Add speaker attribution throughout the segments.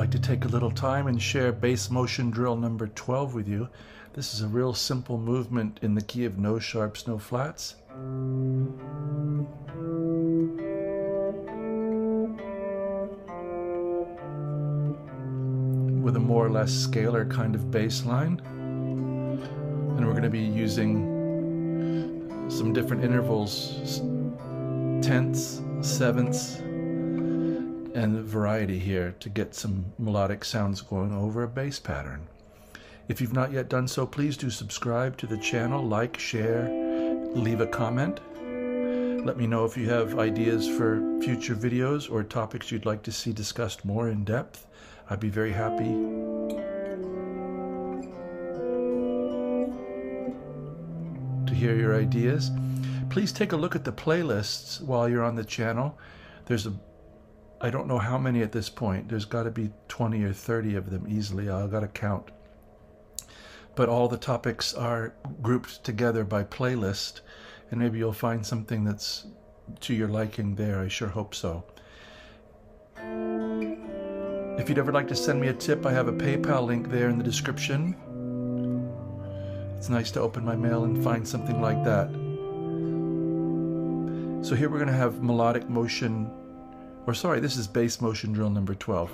Speaker 1: like to take a little time and share bass motion drill number 12 with you. This is a real simple movement in the key of no sharps, no flats. With a more or less scalar kind of bass line. And we're going to be using some different intervals, tenths, sevenths, and variety here to get some melodic sounds going over a bass pattern. If you've not yet done so, please do subscribe to the channel, like, share, leave a comment. Let me know if you have ideas for future videos or topics you'd like to see discussed more in depth. I'd be very happy to hear your ideas. Please take a look at the playlists while you're on the channel. I don't know how many at this point. There's got to be 20 or 30 of them easily. I've got to count. But all the topics are grouped together by playlist, and maybe you'll find something that's to your liking there. I sure hope so. If you'd ever like to send me a tip, I have a PayPal link there in the description. It's nice to open my mail and find something like that. So here we're going to have melodic motion, or sorry, this is bass motion drill number 12.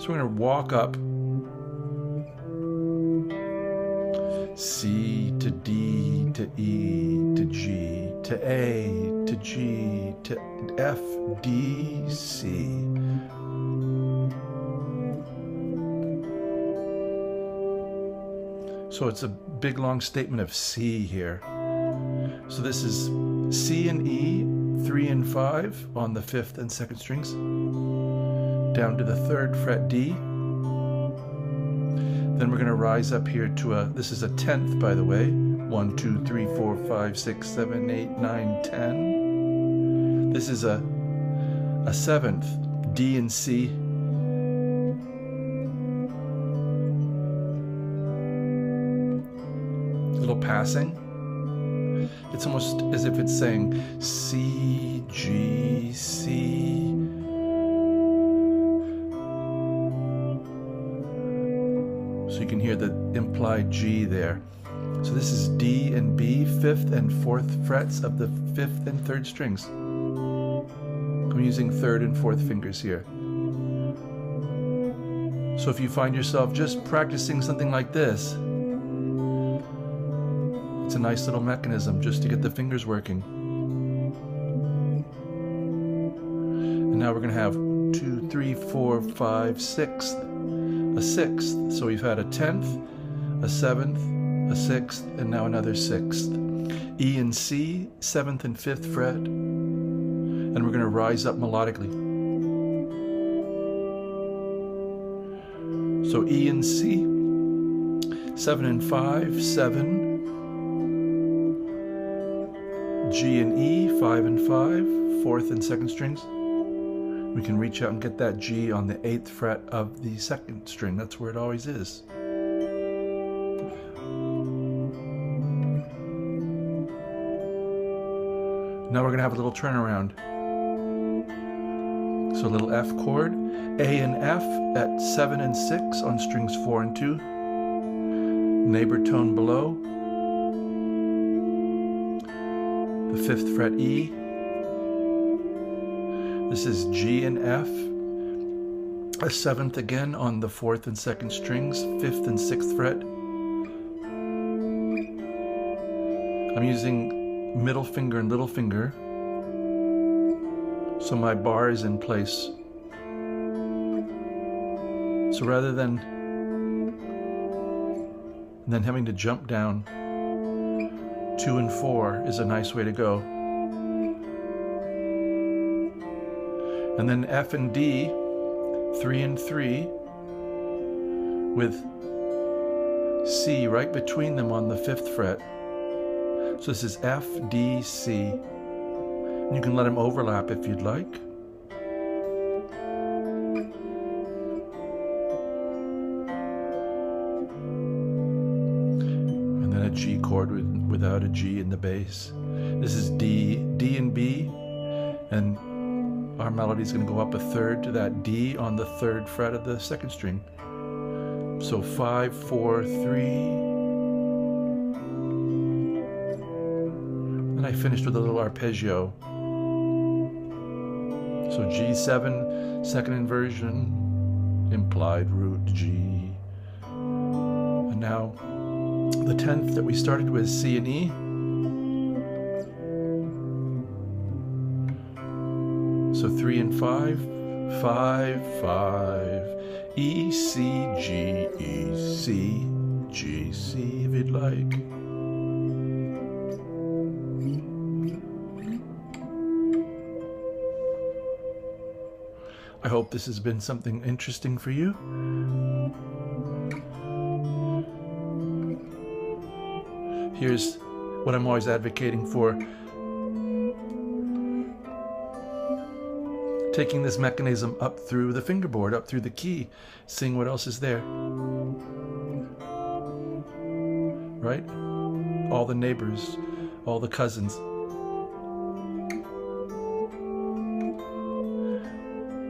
Speaker 1: So we're going to walk up C to D to E to G to A to G to F, D, C. So it's a big long statement of C here. So this is C and E, 3 and 5 on the 5th and 2nd strings, down to the 3rd fret D. Then we're going to rise up here to this is a 10th, by the way. 1, 2, 3, 4, 5, 6, 7, 8, 9, 10. This is a 7th, D and C. A little passing. It's almost as if it's saying C, G, C. So you can hear the implied G there. So this is D and B, 5th and 4th frets of the 5th and 3rd strings. I'm using 3rd and 4th fingers here. So if you find yourself just practicing something like this, it's a nice little mechanism just to get the fingers working. And now we're going to have 2, 3, 4, 5, 6, a 6th. So we've had a 10th, a 7th, a 6th, and now another 6th. E and C, 7th and 5th fret. And we're going to rise up melodically. So E and C, 7 and 5, 7. G and E, 5 and 5, 4th and 2nd strings. We can reach out and get that G on the 8th fret of the 2nd string. That's where it always is. Now we're going to have a little turnaround. So a little F chord, A and F at 7 and 6 on strings 4 and 2. Neighbor tone below. The 5th fret E. This is G and F. A 7th again on the 4th and 2nd strings, 5th and 6th fret. I'm using middle finger and little finger, so my bar is in place. So rather than having to jump down, 2 and 4 is a nice way to go. And then F and D, 3 and 3, with C right between them on the 5th fret. So this is F, D, C. And you can let them overlap if you'd like. And then a G chord without a G in the bass. This is D, D and B, and our melody is going to go up a third to that D on the 3rd fret of the 2nd string. So 5, 4, 3. And I finished with a little arpeggio. So G7, 2nd inversion, implied root G. And now the 10th that we started with, C and E. So 3 and 5, 5, 5, E, C, G, E, C, G, C, if you'd like. I hope this has been something interesting for you. Here's what I'm always advocating for. Taking this mechanism up through the fingerboard, up through the key, seeing what else is there. Right? All the neighbors, all the cousins.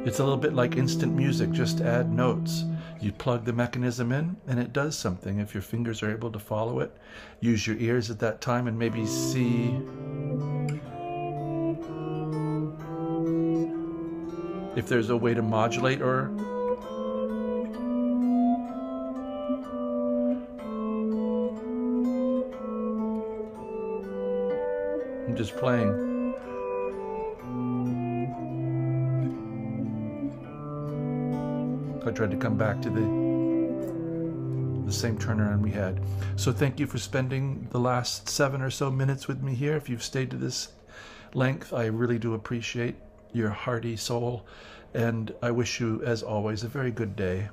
Speaker 1: It's a little bit like instant music, just add notes. You plug the mechanism in and it does something. If your fingers are able to follow it, use your ears at that time and maybe see if there's a way to modulate, or I'm just playing. I tried to come back to the same turnaround we had. So thank you for spending the last 7 or so minutes with me here. If you've stayed to this length, I really do appreciate your hearty soul, and I wish you, as always, a very good day.